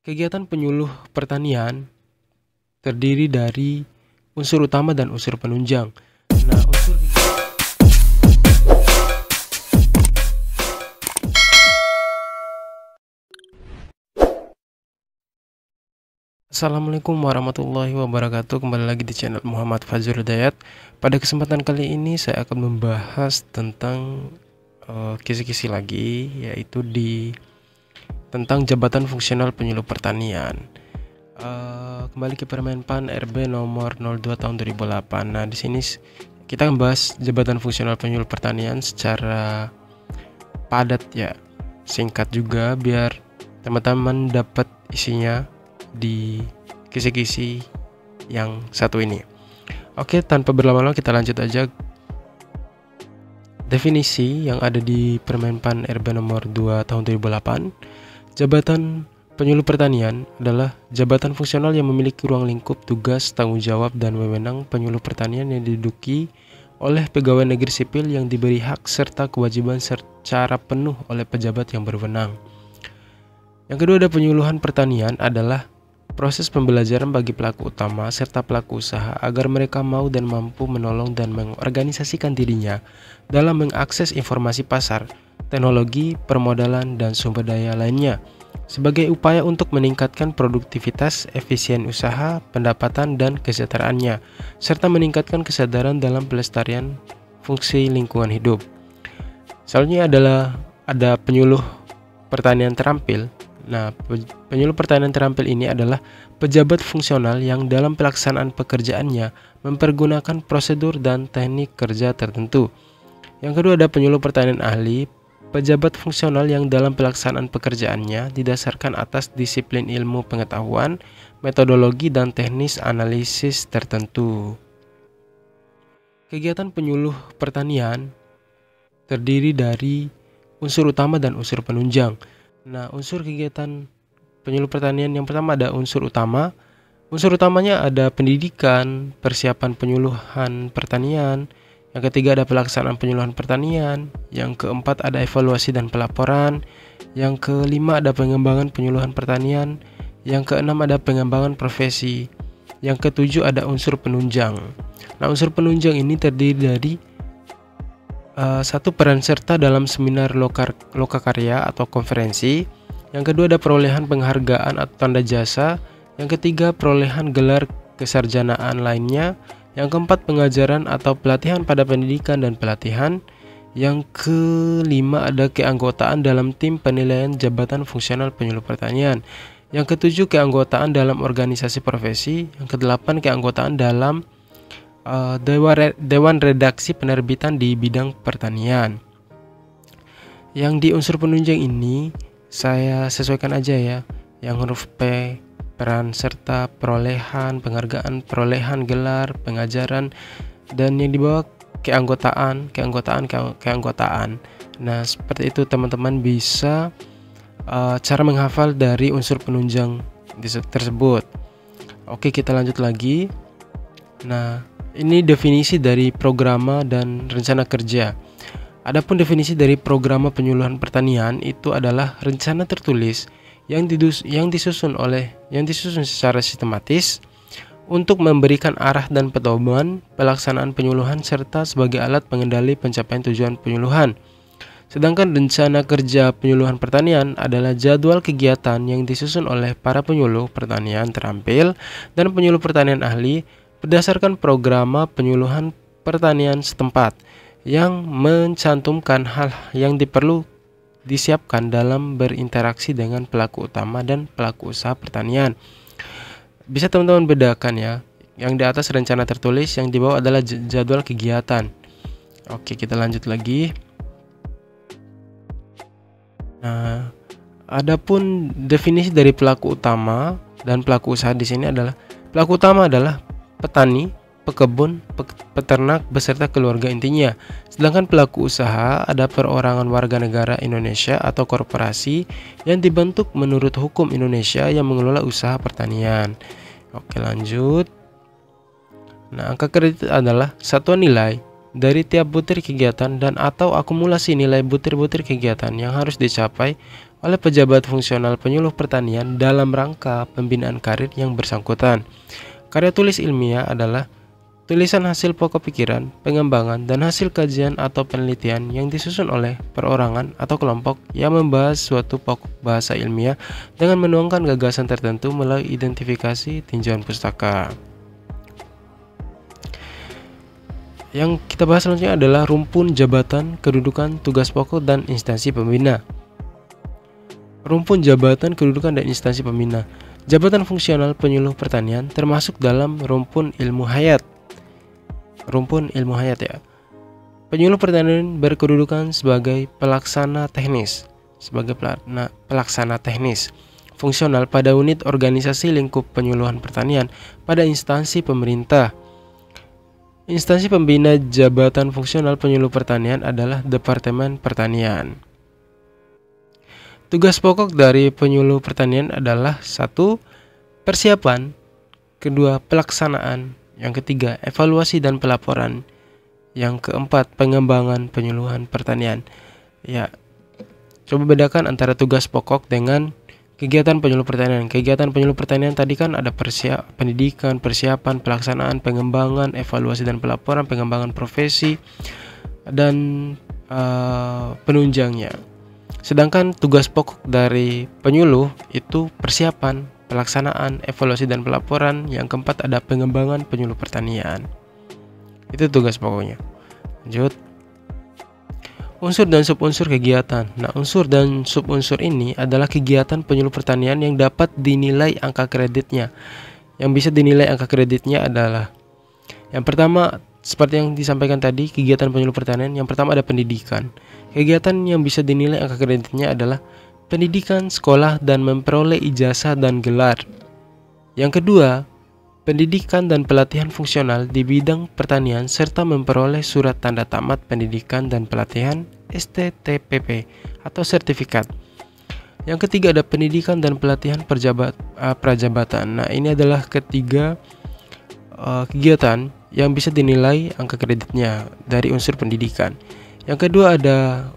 Kegiatan penyuluh pertanian terdiri dari unsur utama dan unsur penunjang. Nah, Assalamualaikum warahmatullahi wabarakatuh. Kembali lagi di channel Muhammad Fazrul Hidayat. Pada kesempatan kali ini saya akan membahas tentang kisi-kisi lagi, yaitu tentang jabatan fungsional penyuluh pertanian. Kembali ke Permenpan RB nomor 02 tahun 2008. Nah, di sini kita membahas jabatan fungsional penyuluh pertanian secara padat ya, singkat juga biar teman-teman dapat isinya di kisi-kisi yang satu ini. Oke, tanpa berlama-lama kita lanjut aja. Definisi yang ada di Permenpan RB nomor 2 tahun 2008. Jabatan penyuluh pertanian adalah jabatan fungsional yang memiliki ruang lingkup tugas, tanggung jawab, dan wewenang penyuluh pertanian yang diduduki oleh pegawai negeri sipil yang diberi hak serta kewajiban secara penuh oleh pejabat yang berwenang. Yang kedua ada penyuluhan pertanian adalah proses pembelajaran bagi pelaku utama serta pelaku usaha agar mereka mau dan mampu menolong dan mengorganisasikan dirinya dalam mengakses informasi pasar, teknologi, permodalan, dan sumber daya lainnya sebagai upaya untuk meningkatkan produktivitas, efisien usaha, pendapatan, dan kesejahteraannya, serta meningkatkan kesadaran dalam pelestarian fungsi lingkungan hidup. Selanjutnya ada penyuluh pertanian terampil. Nah, penyuluh pertanian terampil ini adalah pejabat fungsional yang dalam pelaksanaan pekerjaannya mempergunakan prosedur dan teknik kerja tertentu. Yang kedua ada penyuluh pertanian ahli, pejabat fungsional yang dalam pelaksanaan pekerjaannya didasarkan atas disiplin ilmu pengetahuan, metodologi, dan teknis analisis tertentu. Kegiatan penyuluh pertanian terdiri dari unsur utama dan unsur penunjang. Nah, unsur kegiatan penyuluh pertanian yang pertama ada unsur utama. Unsur utamanya ada pendidikan, persiapan penyuluhan pertanian. Yang ketiga ada pelaksanaan penyuluhan pertanian. Yang keempat ada evaluasi dan pelaporan. Yang kelima ada pengembangan penyuluhan pertanian. Yang keenam ada pengembangan profesi. Yang ketujuh ada unsur penunjang. Nah, unsur penunjang ini terdiri dari satu, peran serta dalam seminar lokakarya atau konferensi. Yang kedua ada perolehan penghargaan atau tanda jasa. Yang ketiga perolehan gelar kesarjanaan lainnya. Yang keempat pengajaran atau pelatihan pada pendidikan dan pelatihan. Yang kelima ada keanggotaan dalam tim penilaian jabatan fungsional penyuluh pertanian. Yang ketujuh keanggotaan dalam organisasi profesi. Yang kedelapan keanggotaan dalam Dewan Redaksi Penerbitan di bidang pertanian. Yang di unsur penunjang ini saya sesuaikan aja ya. Yang huruf P, peran serta, perolehan penghargaan, perolehan gelar, pengajaran, dan yang di bawah keanggotaan. Nah, seperti itu teman-teman bisa cara menghafal dari unsur penunjang tersebut. Oke, kita lanjut lagi. Nah, ini definisi dari programa dan rencana kerja. Adapun definisi dari programa penyuluhan pertanian itu adalah rencana tertulis yang disusun secara sistematis untuk memberikan arah dan pedoman pelaksanaan penyuluhan serta sebagai alat pengendali pencapaian tujuan penyuluhan. Sedangkan rencana kerja penyuluhan pertanian adalah jadwal kegiatan yang disusun oleh para penyuluh pertanian terampil dan penyuluh pertanian ahli berdasarkan programa penyuluhan pertanian setempat yang mencantumkan hal yang perlu disiapkan dalam berinteraksi dengan pelaku utama dan pelaku usaha pertanian. Bisa teman-teman bedakan ya. Yang di atas rencana tertulis, yang di bawah adalah jadwal kegiatan. Oke, kita lanjut lagi. Nah, adapun definisi dari pelaku utama dan pelaku usaha di sini adalah pelaku utama adalah petani, pekebun, peternak beserta keluarga intinya. Sedangkan pelaku usaha ada perorangan warga negara Indonesia atau korporasi yang dibentuk menurut hukum Indonesia yang mengelola usaha pertanian. Oke, lanjut. Nah, angka kredit adalah satuan nilai dari tiap butir kegiatan dan atau akumulasi nilai butir-butir kegiatan yang harus dicapai oleh pejabat fungsional penyuluh pertanian dalam rangka pembinaan karir yang bersangkutan. Karya tulis ilmiah adalah tulisan hasil pokok pikiran, pengembangan, dan hasil kajian atau penelitian yang disusun oleh perorangan atau kelompok yang membahas suatu pokok bahasa ilmiah dengan menuangkan gagasan tertentu melalui identifikasi tinjauan pustaka. Yang kita bahas selanjutnya adalah rumpun jabatan, kedudukan, tugas pokok, dan instansi pembina. Rumpun jabatan, kedudukan, dan instansi pembina. Jabatan fungsional penyuluh pertanian termasuk dalam rumpun ilmu hayat. Rumpun ilmu hayat ya. Penyuluh pertanian berkedudukan sebagai pelaksana teknis, fungsional pada unit organisasi lingkup penyuluhan pertanian pada instansi pemerintah. Instansi pembina jabatan fungsional penyuluh pertanian adalah Departemen Pertanian. Tugas pokok dari penyuluh pertanian adalah 1. Persiapan, 2. Pelaksanaan, yang ketiga evaluasi dan pelaporan, yang keempat pengembangan penyuluhan pertanian. Ya, coba bedakan antara tugas pokok dengan kegiatan penyuluh pertanian. Kegiatan penyuluh pertanian tadi kan ada pendidikan, persiapan, pelaksanaan, pengembangan, evaluasi dan pelaporan, pengembangan profesi, dan penunjangnya. Sedangkan tugas pokok dari penyuluh itu persiapan, pelaksanaan, evaluasi dan pelaporan. Yang keempat ada pengembangan penyuluh pertanian. Itu tugas pokoknya. Lanjut. Unsur dan subunsur kegiatan. Nah, unsur dan subunsur ini adalah kegiatan penyuluh pertanian yang dapat dinilai angka kreditnya. Yang bisa dinilai angka kreditnya adalah yang pertama, seperti yang disampaikan tadi, kegiatan penyuluh pertanian. Yang pertama ada pendidikan. Kegiatan yang bisa dinilai angka kreditnya adalah pendidikan, sekolah, dan memperoleh ijazah dan gelar. Yang kedua, pendidikan dan pelatihan fungsional di bidang pertanian serta memperoleh surat tanda tamat pendidikan dan pelatihan STTPP atau sertifikat. Yang ketiga ada pendidikan dan pelatihan prajabatan. Nah, ini adalah ketiga kegiatan yang bisa dinilai angka kreditnya dari unsur pendidikan. Yang kedua ada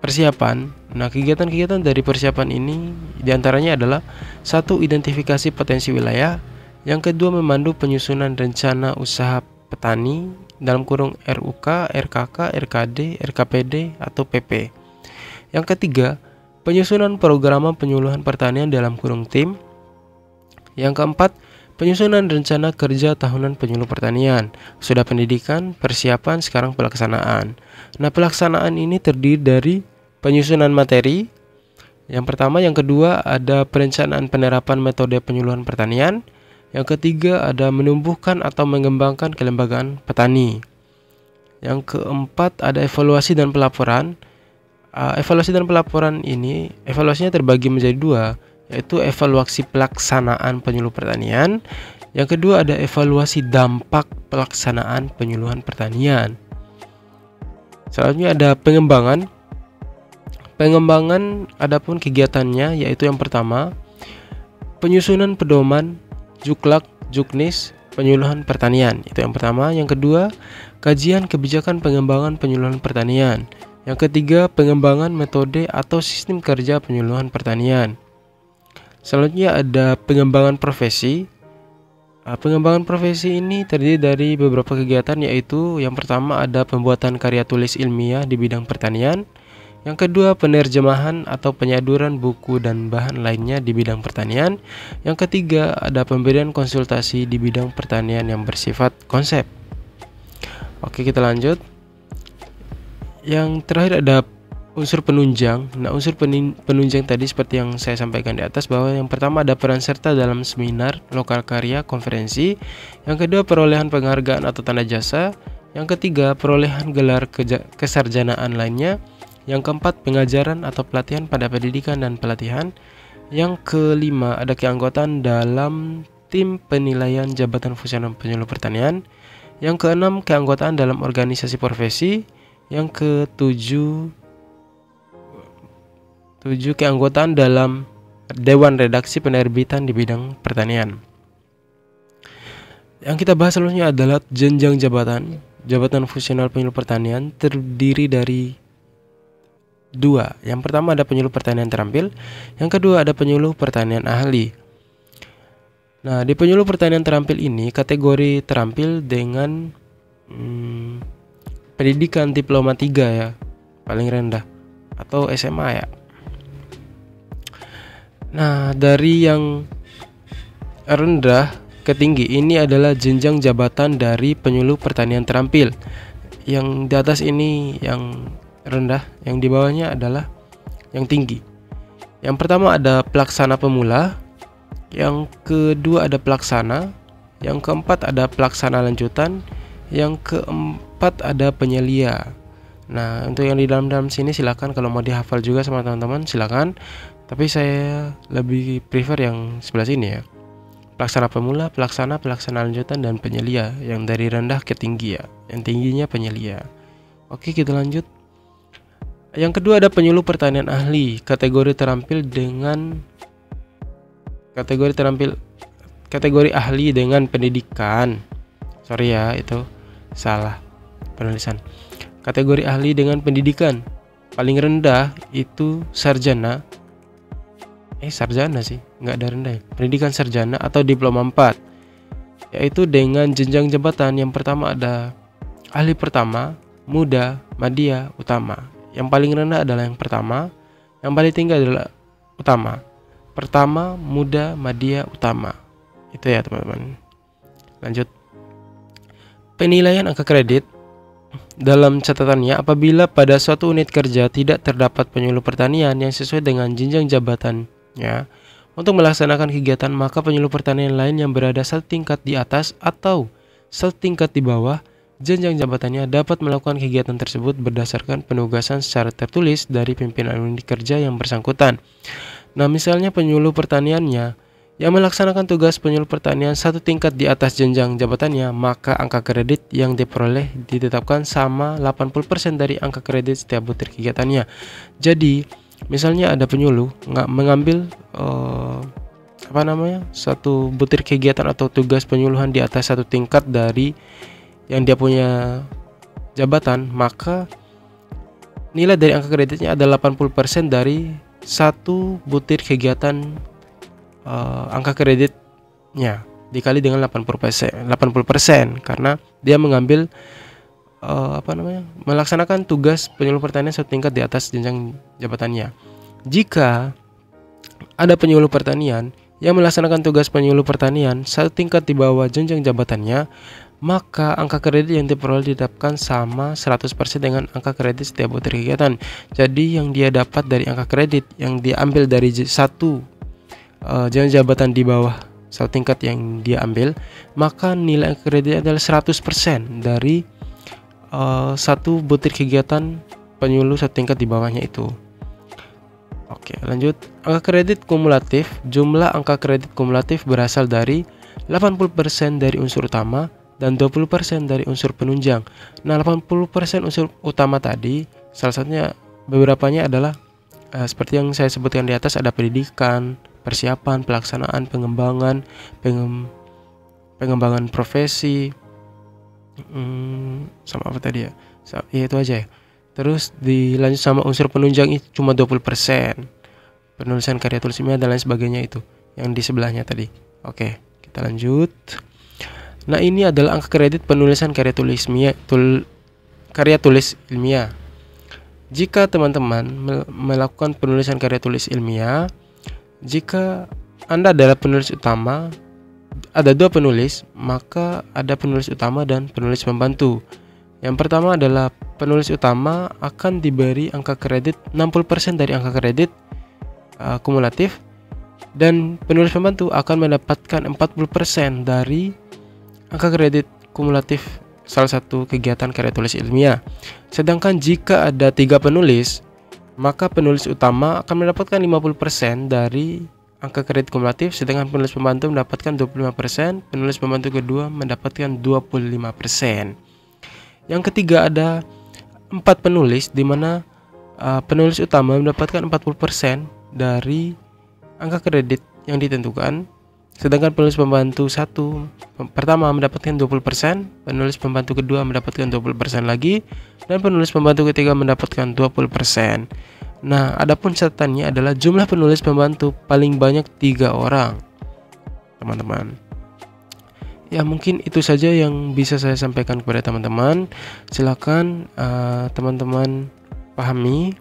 persiapan. Nah, kegiatan-kegiatan dari persiapan ini diantaranya adalah 1. Identifikasi potensi wilayah. Yang kedua, memandu penyusunan rencana usaha petani dalam kurung RUK, RKK, RKD, RKPD, atau PP. Yang ketiga, penyusunan program penyuluhan pertanian dalam kurung tim. Yang keempat, penyusunan rencana kerja tahunan penyuluh pertanian. Sudah pendidikan, persiapan, sekarang pelaksanaan. Nah, pelaksanaan ini terdiri dari penyusunan materi. Yang pertama, yang kedua ada perencanaan penerapan metode penyuluhan pertanian. Yang ketiga ada menumbuhkan atau mengembangkan kelembagaan petani. Yang keempat ada evaluasi dan pelaporan. Evaluasi dan pelaporan ini evaluasinya terbagi menjadi 2, yaitu evaluasi pelaksanaan penyuluh pertanian. Yang kedua ada evaluasi dampak pelaksanaan penyuluhan pertanian. Selanjutnya ada pengembangan. Pengembangan adapun kegiatannya yaitu yang pertama penyusunan pedoman Juklak, Juknis, penyuluhan pertanian. Itu yang pertama. Yang kedua, kajian kebijakan pengembangan penyuluhan pertanian. Yang ketiga, pengembangan metode atau sistem kerja penyuluhan pertanian. Selanjutnya ada pengembangan profesi. Pengembangan profesi ini terdiri dari beberapa kegiatan, yaitu yang pertama ada pembuatan karya tulis ilmiah di bidang pertanian. Yang kedua, penerjemahan atau penyaduran buku dan bahan lainnya di bidang pertanian. Yang ketiga, ada pemberian konsultasi di bidang pertanian yang bersifat konsep. Oke, kita lanjut. Yang terakhir ada unsur penunjang. Nah, unsur penunjang tadi seperti yang saya sampaikan di atas, bahwa yang pertama ada peran serta dalam seminar, lokal karya, konferensi. Yang kedua, perolehan penghargaan atau tanda jasa. Yang ketiga, perolehan gelar kesarjanaan lainnya. Yang keempat, pengajaran atau pelatihan pada pendidikan dan pelatihan. Yang kelima, ada keanggotaan dalam tim penilaian jabatan fungsional penyuluh pertanian. Yang keenam, keanggotaan dalam organisasi profesi. Yang ketujuh, keanggotaan dalam dewan redaksi penerbitan di bidang pertanian. Yang kita bahas selanjutnya adalah jenjang jabatan. Jabatan fungsional penyuluh pertanian terdiri dari dua. Yang pertama ada penyuluh pertanian terampil, yang kedua ada penyuluh pertanian ahli. Nah, di penyuluh pertanian terampil ini kategori terampil dengan pendidikan diploma 3 ya, paling rendah, atau SMA ya. Nah, dari yang rendah ke tinggi ini adalah jenjang jabatan dari penyuluh pertanian terampil. Yang di atas ini yang rendah, yang di bawahnya adalah yang tinggi. Yang pertama ada pelaksana pemula, yang kedua ada pelaksana, yang keempat ada pelaksana lanjutan, yang keempat ada penyelia. Nah, untuk yang di dalam sini silakan kalau mau dihafal juga sama teman-teman silakan. Tapi saya lebih prefer yang sebelah sini ya. Pelaksana pemula, pelaksana lanjutan, dan penyelia. Yang dari rendah ke tinggi ya. Yang tingginya penyelia. Oke, kita lanjut. Yang kedua ada penyuluh pertanian ahli, kategori terampil dengan kategori ahli dengan pendidikan. Sorry ya, itu salah penulisan. Kategori ahli dengan pendidikan paling rendah itu sarjana. Sarjana sih, nggak ada rendah ya. Pendidikan sarjana atau diploma 4, yaitu dengan jenjang jabatan. Yang pertama ada ahli pertama, muda, madya, utama. Yang paling rendah adalah yang pertama, yang paling tinggi adalah utama. Pertama, muda, madya, utama. Itu ya teman-teman. Lanjut. Penilaian angka kredit. Dalam catatannya, apabila pada suatu unit kerja tidak terdapat penyuluh pertanian yang sesuai dengan jenjang jabatannya untuk melaksanakan kegiatan, maka penyuluh pertanian lain yang berada satu tingkat di atas atau satu tingkat di bawah jenjang jabatannya dapat melakukan kegiatan tersebut berdasarkan penugasan secara tertulis dari pimpinan unit kerja yang bersangkutan. Nah, misalnya penyuluh pertaniannya yang melaksanakan tugas penyuluh pertanian satu tingkat di atas jenjang jabatannya, maka angka kredit yang diperoleh ditetapkan sama 80% dari angka kredit setiap butir kegiatannya. Jadi, misalnya ada penyuluh mengambil satu butir kegiatan atau tugas penyuluhan di atas satu tingkat dari yang dia punya jabatan, maka nilai dari angka kreditnya adalah 80% dari satu butir kegiatan angka kreditnya dikali dengan 80% karena dia mengambil melaksanakan tugas penyuluh pertanian satu tingkat di atas jenjang jabatannya. Jika ada penyuluh pertanian yang melaksanakan tugas penyuluh pertanian satu tingkat di bawah jenjang jabatannya, maka angka kredit yang diperoleh ditetapkan sama 100% dengan angka kredit setiap butir kegiatan. Jadi yang dia dapat dari angka kredit yang diambil dari satu jenjang jabatan di bawah satu tingkat yang dia ambil, maka nilai angka kredit adalah 100% dari satu butir kegiatan penyuluh satu tingkat di bawahnya itu. Oke, lanjut. Angka kredit kumulatif. Jumlah angka kredit kumulatif berasal dari 80% dari unsur utama dan 20% dari unsur penunjang. Nah, 80% unsur utama tadi, salah satunya beberapanya adalah seperti yang saya sebutkan di atas, ada pendidikan, persiapan, pelaksanaan, pengembangan profesi, sama apa tadi ya? Ya itu aja ya. Terus dilanjut sama unsur penunjang itu cuma 20%. Penulisan karya tulis ilmiah dan lain sebagainya itu yang di sebelahnya tadi. Oke, kita lanjut. Nah, ini adalah angka kredit penulisan karya tulis ilmiah. Jika teman-teman melakukan penulisan karya tulis ilmiah, jika Anda adalah penulis utama, ada dua penulis, maka ada penulis utama dan penulis pembantu. Yang pertama adalah penulis utama akan diberi angka kredit 60% dari angka kredit kumulatif, dan penulis pembantu akan mendapatkan 40% dari angka kredit kumulatif salah satu kegiatan karya tulis ilmiah. Sedangkan jika ada 3 penulis, maka penulis utama akan mendapatkan 50% dari angka kredit kumulatif, sedangkan penulis pembantu mendapatkan 25%, penulis pembantu kedua mendapatkan 25%. Yang ketiga ada 4 penulis, di mana penulis utama mendapatkan 40% dari angka kredit yang ditentukan, Sedangkan penulis pembantu pertama mendapatkan 20%, penulis pembantu kedua mendapatkan 20% lagi, dan penulis pembantu ketiga mendapatkan 20%. Nah, adapun catatannya adalah jumlah penulis pembantu paling banyak 3 orang, teman-teman. Ya, mungkin itu saja yang bisa saya sampaikan kepada teman-teman. Silakan teman-teman pahami,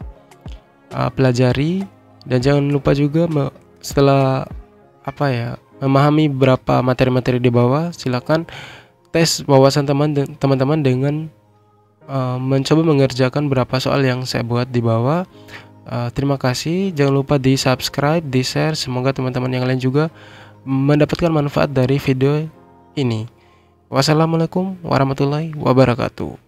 pelajari, dan jangan lupa juga setelah memahami beberapa materi-materi di bawah, silakan tes wawasan teman-teman dengan mencoba mengerjakan beberapa soal yang saya buat di bawah. Terima kasih, jangan lupa di subscribe, di share. Semoga teman-teman yang lain juga mendapatkan manfaat dari video ini. Wassalamualaikum warahmatullahi wabarakatuh.